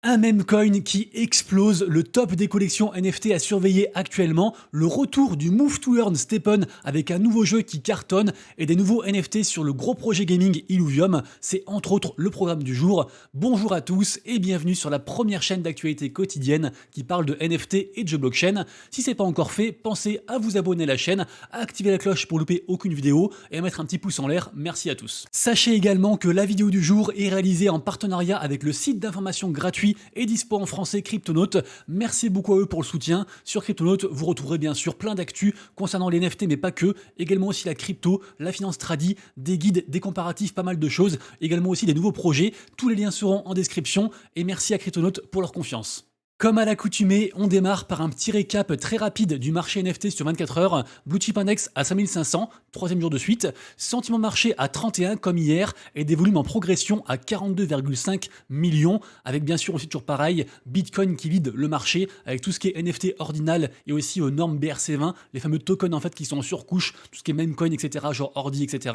Un meme coin qui explose, le top des collections NFT à surveiller actuellement, le retour du Move to Earn Stephen avec un nouveau jeu qui cartonne et des nouveaux NFT sur le gros projet gaming Illuvium, c'est entre autres le programme du jour. Bonjour à tous et bienvenue sur la première chaîne d'actualité quotidienne qui parle de NFT et de jeux blockchain. Si c'est pas encore fait, pensez à vous abonner à la chaîne, à activer la cloche pour louper aucune vidéo et à mettre un petit pouce en l'air, merci à tous. Sachez également que la vidéo du jour est réalisée en partenariat avec le site d'information gratuit et dispo en français Cryptonaut. Merci beaucoup à eux pour le soutien. Sur Cryptonaut, vous retrouverez bien sûr plein d'actu concernant les NFT, mais pas que. Également aussi la crypto, la finance tradi, des guides, des comparatifs, pas mal de choses. Également aussi des nouveaux projets. Tous les liens seront en description. Et merci à Cryptonaut pour leur confiance. Comme à l'accoutumée, on démarre par un petit récap très rapide du marché NFT sur 24 heures. Blue Chip Index à 5500, troisième jour de suite. Sentiment de marché à 31 comme hier et des volumes en progression à 42,5 millions. Avec bien sûr aussi toujours pareil, Bitcoin qui lead le marché avec tout ce qui est NFT ordinal et aussi aux normes BRC20, les fameux tokens en fait qui sont en surcouche, tout ce qui est memecoin, etc., genre Ordi, etc.,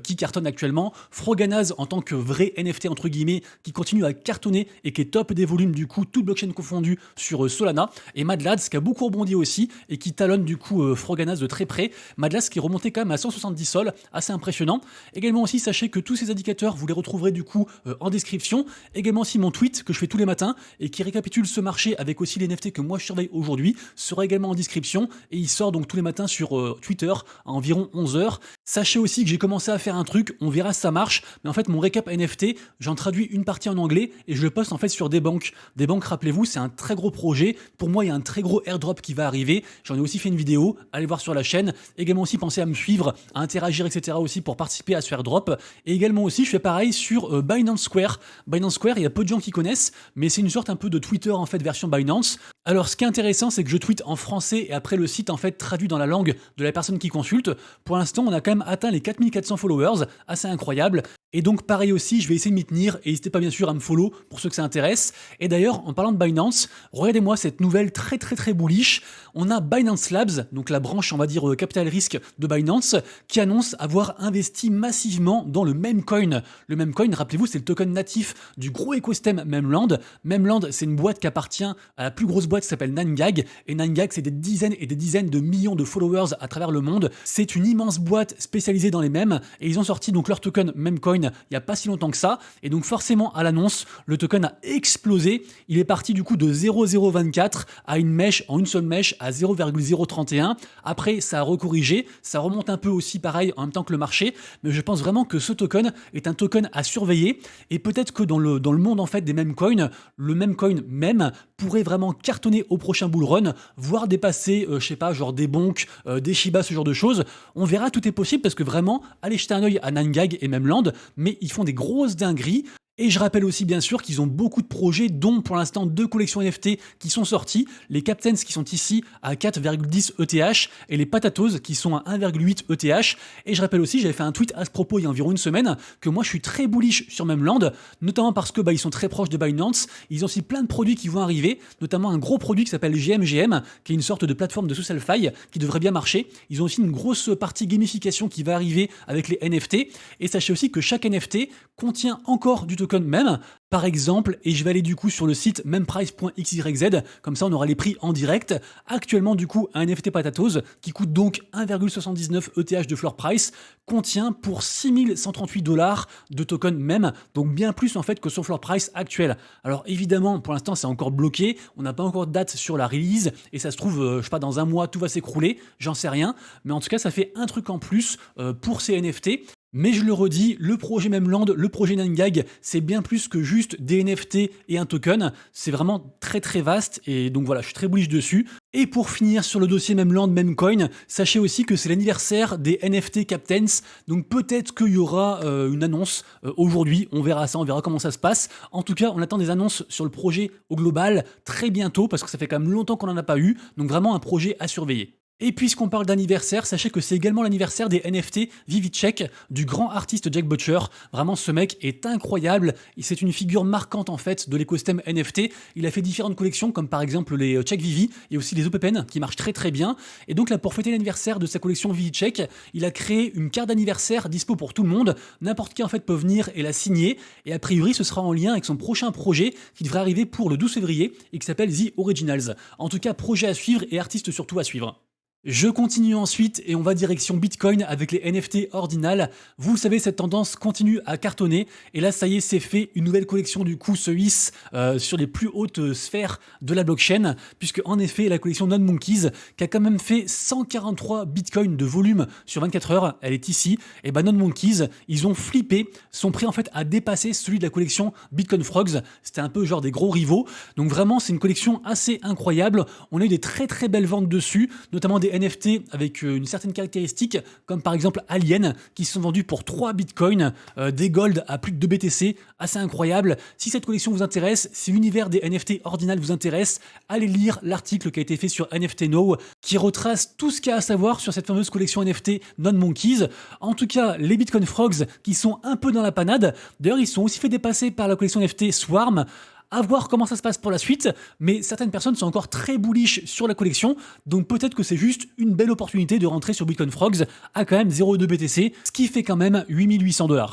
qui cartonne actuellement. Froganaz en tant que vrai NFT entre guillemets qui continue à cartonner et qui est top des volumes du coup, toute blockchain confondue sur Solana, et Madlads qui a beaucoup rebondi aussi et qui talonne du coup Froganaz de très près. Madlads qui est remonté quand même à 170 sols, assez impressionnant. Également aussi sachez que tous ces indicateurs vous les retrouverez du coup en description. Également aussi mon tweet que je fais tous les matins et qui récapitule ce marché avec aussi les NFT que moi je surveille aujourd'hui sera également en description et il sort donc tous les matins sur Twitter à environ 11h. Sachez aussi que j'ai commencé à faire un truc, on verra si ça marche, mais en fait mon récap NFT, j'en traduis une partie en anglais et je le poste en fait sur des banques. Des banques, rappelez-vous, c'est un très gros projet. Pour moi, il y a un très gros airdrop qui va arriver. J'en ai aussi fait une vidéo. Allez voir sur la chaîne. Également aussi, pensez à me suivre, à interagir, etc. aussi pour participer à ce airdrop. Et également aussi, je fais pareil sur Binance Square. Binance Square, il y a peu de gens qui connaissent, mais c'est une sorte un peu de Twitter en fait version Binance. Alors, ce qui est intéressant, c'est que je tweete en français et après le site en fait traduit dans la langue de la personne qui consulte. Pour l'instant, on a quand même atteint les 4400 followers, assez incroyable. Et donc pareil aussi, je vais essayer de m'y tenir et n'hésitez pas bien sûr à me follow pour ceux que ça intéresse. Et d'ailleurs, en parlant de Binance, regardez-moi cette nouvelle très bullish. On a Binance Labs, donc la branche on va dire capital risque de Binance, qui annonce avoir investi massivement dans le memecoin. Le memecoin, rappelez-vous, c'est le token natif du gros écosystème Memland. Memland, c'est une boîte qui appartient à la plus grosse boîte qui s'appelle 9gag. Et 9gag, c'est des dizaines et des dizaines de millions de followers à travers le monde. C'est une immense boîte spécialisée dans les mèmes et ils ont sorti donc leur token memecoin il n'y a pas si longtemps que ça, et donc forcément à l'annonce, le token a explosé, il est parti du coup de 0,024 à une mèche, en une seule mèche, à 0,031, après ça a recorrigé, ça remonte un peu aussi pareil en même temps que le marché, mais je pense vraiment que ce token est un token à surveiller, et peut-être que dans le monde en fait des memecoins, le memecoin même pourrait vraiment cartonner au prochain bull run, voire dépasser, je sais pas, genre des bonks, des Shiba, ce genre de choses, on verra, tout est possible, parce que vraiment, allez jeter un œil à 9gag et Memland, mais ils font des grosses dingueries. Et je rappelle aussi bien sûr qu'ils ont beaucoup de projets, dont pour l'instant 2 collections NFT qui sont sorties, les Captains qui sont ici à 4,10 ETH et les Patatos qui sont à 1,8 ETH. Et je rappelle aussi, j'avais fait un tweet à ce propos il y a environ une semaine, que moi je suis très bullish sur Memland, notamment parce que ils sont très proches de Binance, ils ont aussi plein de produits qui vont arriver, notamment un gros produit qui s'appelle GMGM, qui est une sorte de plateforme de SocialFi qui devrait bien marcher. Ils ont aussi une grosse partie gamification qui va arriver avec les NFT, et sachez aussi que chaque NFT contient encore du token même, par exemple, et je vais aller du coup sur le site memprice.xyz, comme ça on aura les prix en direct. Actuellement du coup un NFT Patatos qui coûte donc 1,79 ETH de floor price contient pour 6138 $ de token même, donc bien plus en fait que son floor price actuel. Alors évidemment pour l'instant c'est encore bloqué, on n'a pas encore de date sur la release et ça se trouve je sais pas, dans un mois tout va s'écrouler, j'en sais rien, mais en tout cas ça fait un truc en plus pour ces NFT. Mais je le redis, le projet Memland, le projet 9gag, c'est bien plus que juste des NFT et un token. C'est vraiment très vaste et donc voilà, je suis très bullish dessus. Et pour finir sur le dossier Memland, Memecoin, sachez aussi que c'est l'anniversaire des NFT Captains. Donc peut-être qu'il y aura une annonce aujourd'hui, on verra ça, on verra comment ça se passe. En tout cas, on attend des annonces sur le projet au global très bientôt parce que ça fait quand même longtemps qu'on n'en a pas eu. Donc vraiment un projet à surveiller. Et puisqu'on parle d'anniversaire, sachez que c'est également l'anniversaire des NFT Vivitchek, du grand artiste Jack Butcher. Vraiment, ce mec est incroyable. C'est une figure marquante en fait de l'écosystème NFT. Il a fait différentes collections, comme par exemple les Check Vivi et aussi les OPPN qui marchent très très bien. Et donc là, pour fêter l'anniversaire de sa collection Vivitchek, il a créé une carte d'anniversaire dispo pour tout le monde. N'importe qui en fait peut venir et la signer. Et a priori, ce sera en lien avec son prochain projet qui devrait arriver pour le 12 février et qui s'appelle The Originals. En tout cas, projet à suivre et artiste surtout à suivre. Je continue ensuite et on va direction Bitcoin avec les NFT ordinal. Vous le savez, cette tendance continue à cartonner et là, ça y est, c'est fait. Une nouvelle collection du coup se hisse sur les plus hautes sphères de la blockchain, puisque en effet, la collection Non Monkeys, qui a quand même fait 143 Bitcoins de volume sur 24 heures, elle est ici. Et ben Non Monkeys, ils ont flippé. Son prix en fait a dépassé celui de la collection Bitcoin Frogs. C'était un peu genre des gros rivaux. Donc vraiment, c'est une collection assez incroyable. On a eu des très très belles ventes dessus, notamment des NFT avec une certaine caractéristique, comme par exemple Alien, qui se sont vendus pour 3 bitcoins, des gold à plus de 2 BTC, assez incroyable. Si cette collection vous intéresse, si l'univers des NFT ordinal vous intéresse, allez lire l'article qui a été fait sur NFT Now, qui retrace tout ce qu'il y a à savoir sur cette fameuse collection NFT Non Monkeys. En tout cas, les Bitcoin Frogs, qui sont un peu dans la panade, d'ailleurs ils sont aussi fait dépasser par la collection NFT Swarm. À voir comment ça se passe pour la suite, mais certaines personnes sont encore très bullish sur la collection, donc peut-être que c'est juste une belle opportunité de rentrer sur Bitcoin Frogs à quand même 0,2 BTC, ce qui fait quand même 8800 $.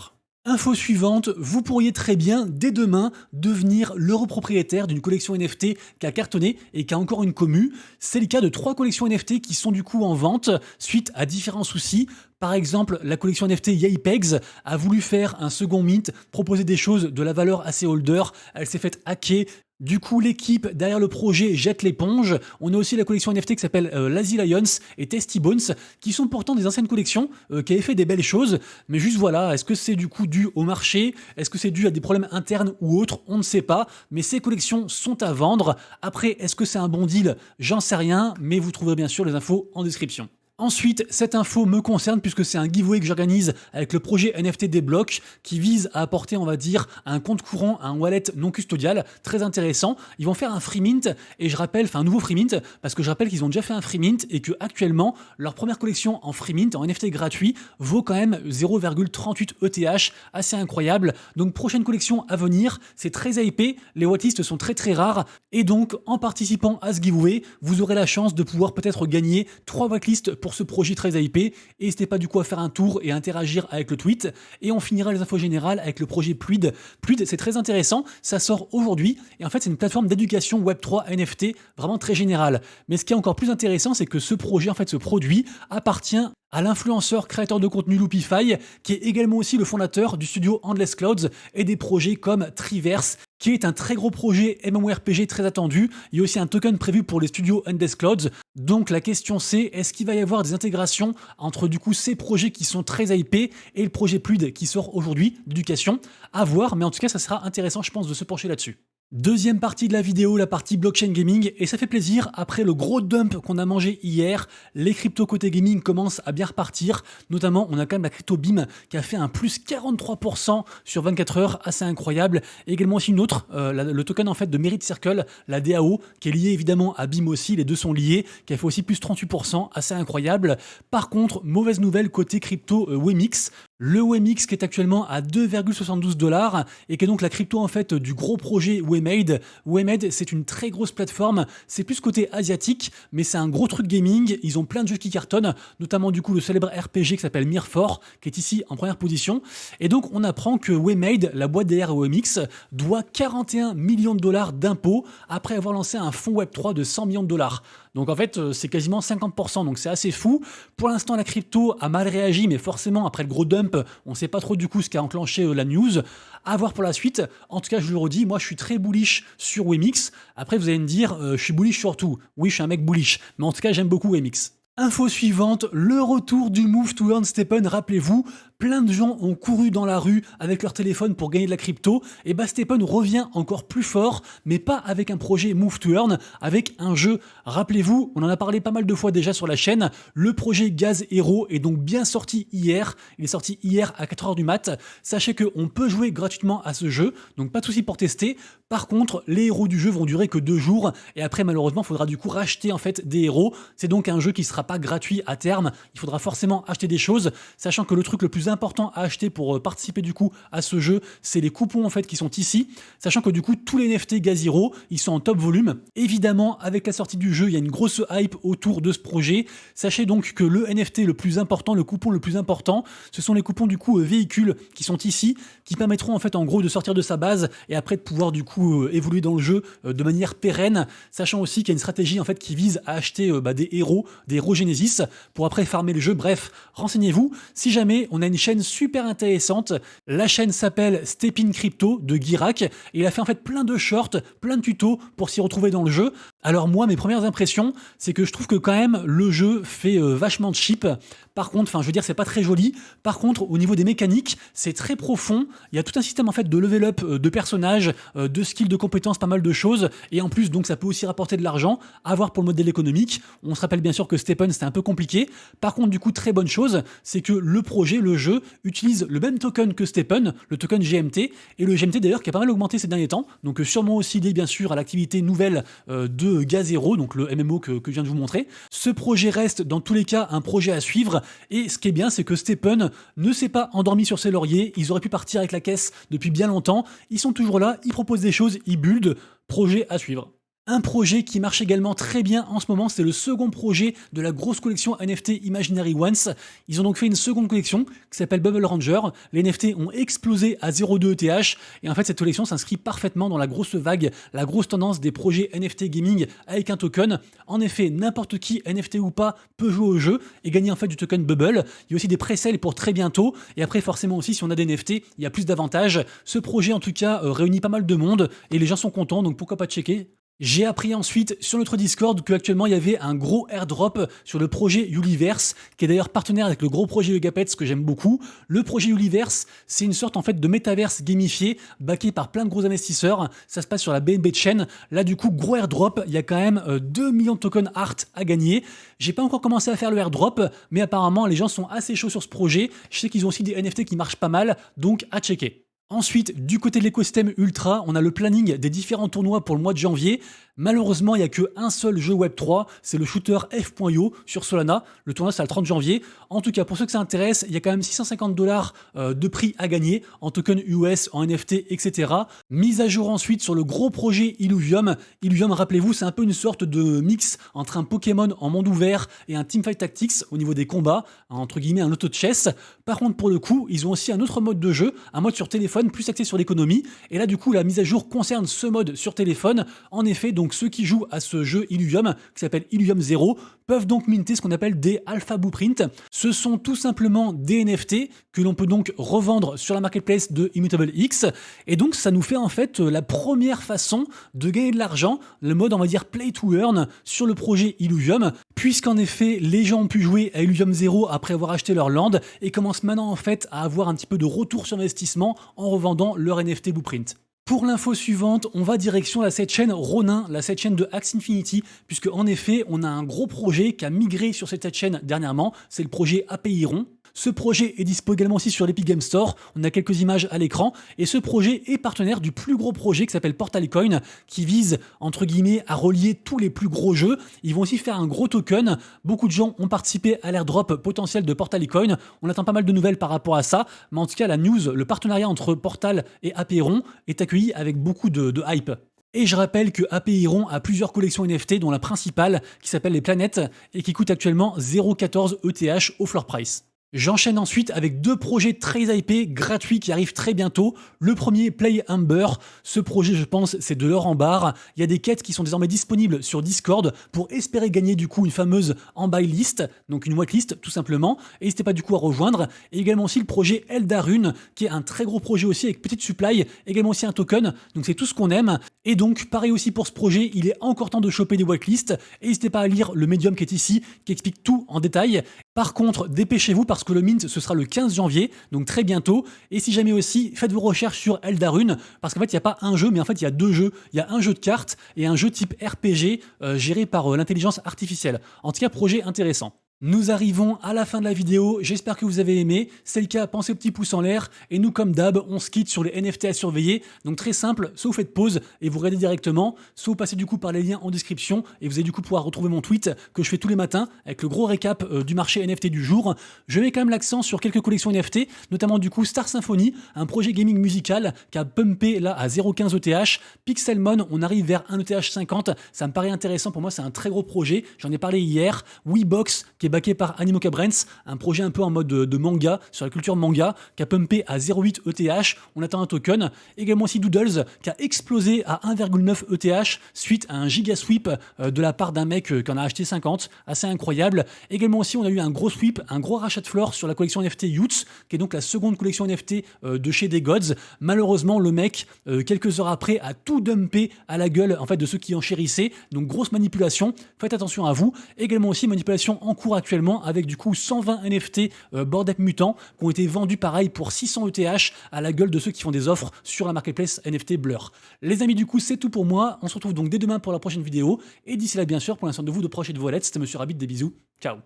Info suivante, vous pourriez très bien, dès demain, devenir l'heureux propriétaire d'une collection NFT qui a cartonné et qui a encore une commu. C'est le cas de 3 collections NFT qui sont du coup en vente suite à différents soucis. Par exemple, la collection NFT Yaypegs a voulu faire un second mint, proposer des choses de la valeur à ses holders. Elle s'est faite hacker. Du coup, l'équipe derrière le projet jette l'éponge. On a aussi la collection NFT qui s'appelle Lazy Lions et Tasty Bones, qui sont pourtant des anciennes collections qui avaient fait des belles choses. Mais juste voilà, est-ce que c'est du coup dû au marché? Est-ce que c'est dû à des problèmes internes ou autres? On ne sait pas. Mais ces collections sont à vendre. Après, est-ce que c'est un bon deal? J'en sais rien, mais vous trouverez bien sûr les infos en description. Ensuite, cette info me concerne puisque c'est un giveaway que j'organise avec le projet NFT Débloc qui vise à apporter, on va dire, un compte courant, un wallet non custodial très intéressant. Ils vont faire un free mint et je rappelle, enfin un nouveau free mint parce que je rappelle qu'ils ont déjà fait un free mint et que actuellement leur première collection en free mint, en NFT gratuit, vaut quand même 0,38 ETH, assez incroyable. Donc prochaine collection à venir, c'est très hypé, les whatistes sont très très rares et donc en participant à ce giveaway, vous aurez la chance de pouvoir peut-être gagner 3 whatlists pour ce projet très hypé. Et n'hésitez pas du coup à faire un tour et à interagir avec le tweet. Et on finira les infos générales avec le projet Pluid. Pluid, c'est très intéressant, ça sort aujourd'hui. Et en fait, c'est une plateforme d'éducation Web3 NFT vraiment très générale. Mais ce qui est encore plus intéressant, c'est que ce projet, en fait, ce produit appartient à l'influenceur créateur de contenu Loopify, qui est également aussi le fondateur du studio Endless Clouds et des projets comme Triverse, qui est un très gros projet MMORPG très attendu. Il y a aussi un token prévu pour les studios Endless Clouds. Donc la question c'est, est-ce qu'il va y avoir des intégrations entre du coup ces projets qui sont très hypés et le projet Pluid qui sort aujourd'hui d'éducation? À voir, mais en tout cas ça sera intéressant je pense de se pencher là-dessus. Deuxième partie de la vidéo, la partie blockchain gaming, et ça fait plaisir, après le gros dump qu'on a mangé hier, les cryptos côté gaming commencent à bien repartir, notamment on a quand même la crypto BIM qui a fait un plus 43% sur 24 heures, assez incroyable, et également aussi une autre, le token en fait de Merit Circle, la DAO, qui est liée évidemment à BIM aussi, les deux sont liés, qui a fait aussi plus 38%, assez incroyable. Par contre, mauvaise nouvelle côté crypto Wemix, le Wemix qui est actuellement à 2,72 $ et qui est donc la crypto en fait du gros projet Wemade. Wemade, c'est une très grosse plateforme, c'est plus côté asiatique, mais c'est un gros truc gaming, ils ont plein de jeux qui cartonnent, notamment du coup le célèbre RPG qui s'appelle Mirror, qui est ici en première position. Et donc on apprend que Wemade, la boîte derrière Wemix, doit 41 millions de dollars d'impôts après avoir lancé un fonds Web3 de 100 millions de dollars. Donc en fait, c'est quasiment 50%, donc c'est assez fou. Pour l'instant, la crypto a mal réagi, mais forcément, après le gros dump, on ne sait pas trop du coup ce qui a enclenché la news. À voir pour la suite. En tout cas, je le redis, moi je suis très bullish sur Wemix. Après, vous allez me dire, je suis bullish sur tout. Oui, je suis un mec bullish, mais en tout cas, j'aime beaucoup Wemix. Info suivante, le retour du Move to Earn Stephen, rappelez-vous, Plein de gens ont couru dans la rue avec leur téléphone pour gagner de la crypto, et bah STEPN revient encore plus fort, mais pas avec un projet Move to Earn, avec un jeu. Rappelez-vous, on en a parlé pas mal de fois déjà sur la chaîne, le projet Gaz Hero est donc bien sorti hier, il est sorti hier à 4h du mat. Sachez qu'on peut jouer gratuitement à ce jeu, donc pas de souci pour tester. Par contre, les héros du jeu vont durer que 2 jours, et après malheureusement il faudra du coup racheter en fait des héros. C'est donc un jeu qui sera pas gratuit à terme, il faudra forcément acheter des choses, sachant que le truc le plus important à acheter pour participer du coup à ce jeu, c'est les coupons en fait qui sont ici, sachant que du coup tous les NFT Gaz Hero, ils sont en top volume. Évidemment, avec la sortie du jeu, il y a une grosse hype autour de ce projet. Sachez donc que le NFT le plus important, le coupon le plus important, ce sont les coupons du coup véhicules qui sont ici, qui permettront en fait en gros de sortir de sa base et après de pouvoir du coup évoluer dans le jeu de manière pérenne, sachant aussi qu'il y a une stratégie en fait qui vise à acheter des héros Genesis pour après farmer le jeu. Bref, renseignez-vous si jamais. On a une chaîne super intéressante, la chaîne s'appelle Stepin Crypto de Guirac, et il a fait en fait plein de shorts, plein de tutos pour s'y retrouver dans le jeu. Alors moi, mes premières impressions, c'est que je trouve que quand même le jeu fait vachement cheap. Par contre, enfin je veux dire, c'est pas très joli. Par contre, au niveau des mécaniques, c'est très profond. Il y a tout un système en fait de level up de personnages, de skills, de compétences, pas mal de choses. Et en plus, donc ça peut aussi rapporter de l'argent. À voir pour le modèle économique. On se rappelle bien sûr que STEPN c'était un peu compliqué. Par contre, du coup, très bonne chose, c'est que le projet, le jeu, utilise le même token que STEPN, le token GMT. Et le GMT d'ailleurs qui a pas mal augmenté ces derniers temps. Donc sûrement aussi lié bien sûr à l'activité nouvelle de Gaz Hero, donc le MMO que je viens de vous montrer. Ce projet reste dans tous les cas un projet à suivre. Et ce qui est bien, c'est que STEPN ne s'est pas endormi sur ses lauriers. Ils auraient pu partir avec la caisse depuis bien longtemps. Ils sont toujours là, ils proposent des choses, ils buildent. Projet à suivre. Un projet qui marche également très bien en ce moment, c'est le second projet de la grosse collection NFT Imaginary Ones. Ils ont donc fait une seconde collection qui s'appelle Bubble Ranger. Les NFT ont explosé à 0,2 ETH et en fait cette collection s'inscrit parfaitement dans la grosse vague, la grosse tendance des projets NFT gaming avec un token. En effet, n'importe qui, NFT ou pas, peut jouer au jeu et gagner en fait du token Bubble. Il y a aussi des pré-sales pour très bientôt et après forcément aussi si on a des NFT, il y a plus d'avantages. Ce projet en tout cas réunit pas mal de monde et les gens sont contents, donc pourquoi pas checker. J'ai appris ensuite sur notre Discord qu'actuellement il y avait un gros airdrop sur le projet Uliverse, qui est d'ailleurs partenaire avec le gros projet Egapet, ce que j'aime beaucoup. Le projet Uliverse, c'est une sorte en fait de métaverse gamifié, backé par plein de gros investisseurs. Ça se passe sur la BNB Chain. Là du coup, gros airdrop, il y a quand même 2 millions de tokens art à gagner. J'ai pas encore commencé à faire le airdrop, mais apparemment les gens sont assez chauds sur ce projet. Je sais qu'ils ont aussi des NFT qui marchent pas mal, donc à checker. Ensuite, du côté de l'écosystème Ultra, on a le planning des différents tournois pour le mois de janvier. Malheureusement, il n'y a qu'un seul jeu Web3, c'est le shooter F.io sur Solana. Le tournoi, c'est le 30 janvier. En tout cas, pour ceux que ça intéresse, il y a quand même $650 de prix à gagner en token US, en NFT, etc. Mise à jour ensuite sur le gros projet Illuvium. Illuvium, rappelez-vous, c'est un peu une sorte de mix entre un Pokémon en monde ouvert et un Teamfight Tactics au niveau des combats, entre guillemets un auto de chess. Par contre, pour le coup, ils ont aussi un autre mode de jeu, un mode sur téléphone plus axé sur l'économie. Et là, du coup, la mise à jour concerne ce mode sur téléphone. En effet, donc ceux qui jouent à ce jeu Illuvium, qui s'appelle Illuvium 0, peuvent donc minter ce qu'on appelle des alpha blueprints. Ce sont tout simplement des NFT que l'on peut donc revendre sur la marketplace de Immutable X. Et donc, ça nous fait en fait la première façon de gagner de l'argent, le mode, on va dire, play to earn sur le projet Illuvium, puisqu'en effet, les gens ont pu jouer à Illuvium 0 après avoir acheté leur land et commencent maintenant en fait à avoir un petit peu de retour sur investissement en revendant leur NFT blueprint. Pour l'info suivante, on va direction la sidechain Ronin, la sidechain de Axie Infinity, puisque en effet, on a un gros projet qui a migré sur cette sidechain dernièrement, c'est le projet API-RON. Ce projet est dispo également aussi sur l'Epic Game Store, on a quelques images à l'écran, et ce projet est partenaire du plus gros projet qui s'appelle Portal Coin, qui vise, entre guillemets, à relier tous les plus gros jeux. Ils vont aussi faire un gros token, beaucoup de gens ont participé à l'airdrop potentiel de Portal Coin, on attend pas mal de nouvelles par rapport à ça, mais en tout cas la news, le partenariat entre Portal et API-RON est accueilli avec beaucoup de hype. Et je rappelle que API-RON a plusieurs collections NFT, dont la principale qui s'appelle les Planètes et qui coûte actuellement 0,14 ETH au floor price. J'enchaîne ensuite avec 2 projets très hypés, gratuits, qui arrivent très bientôt. Le premier, Play Amber. Ce projet, je pense, c'est de l'or en barre. Il y a des quêtes qui sont désormais disponibles sur Discord pour espérer gagner du coup une fameuse en buy list, donc une whitelist tout simplement. Et n'hésitez pas du coup à rejoindre. Et également aussi le projet Eldarune, qui est un très gros projet aussi avec petite supply, également aussi un token. Donc c'est tout ce qu'on aime. Et donc, pareil aussi pour ce projet, il est encore temps de choper des whitelists. Et n'hésitez pas à lire le médium qui est ici, qui explique tout en détail. Par contre, dépêchez-vous parce que le mint, ce sera le 15 janvier, donc très bientôt. Et si jamais aussi, faites vos recherches sur Eldarune, parce qu'en fait, il n'y a pas un jeu, mais en fait, il y a deux jeux. Il y a un jeu de cartes et un jeu type RPG géré par l'intelligence artificielle. En tout cas, projet intéressant. Nous arrivons à la fin de la vidéo, j'espère que vous avez aimé. Si c'est le cas, pensez au petit pouce en l'air. Et nous, comme d'hab, on se quitte sur les NFT à surveiller. Donc très simple, soit vous faites pause et vous regardez directement, soit vous passez du coup par les liens en description et vous allez du coup pouvoir retrouver mon tweet que je fais tous les matins avec le gros récap du marché NFT du jour. Je mets quand même l'accent sur quelques collections NFT, notamment du coup Star Symphony, un projet gaming musical qui a pumpé là à 0,15 ETH. Pixelmon, on arrive vers 1 ETH 50, ça me paraît intéressant pour moi, c'est un très gros projet, j'en ai parlé hier. Weebox, qui est backé par Animoca Brands, un projet un peu en mode de manga, sur la culture manga, qui a pumpé à 0,8 ETH, on attend un token. Également aussi Doodles, qui a explosé à 1,9 ETH, suite à un giga sweep de la part d'un mec qui en a acheté 50, assez incroyable. Également aussi, on a eu un gros sweep, un gros rachat de floor sur la collection NFT Youths, qui est donc la seconde collection NFT de chez Des Gods. Malheureusement, le mec, quelques heures après, a tout dumpé à la gueule en fait, de ceux qui en chérissaient, donc grosse manipulation, faites attention à vous. Également aussi, manipulation en cours actuellement, avec du coup 120 NFT Bored Ape Mutant qui ont été vendus pareil pour 600 ETH à la gueule de ceux qui font des offres sur la marketplace NFT Blur. Les amis, du coup, c'est tout pour moi. On se retrouve donc dès demain pour la prochaine vidéo. Et d'ici là, bien sûr, pour l'instant de vous, de proches et de vos lettres, c'était Monsieur Rabbit, des bisous. Ciao.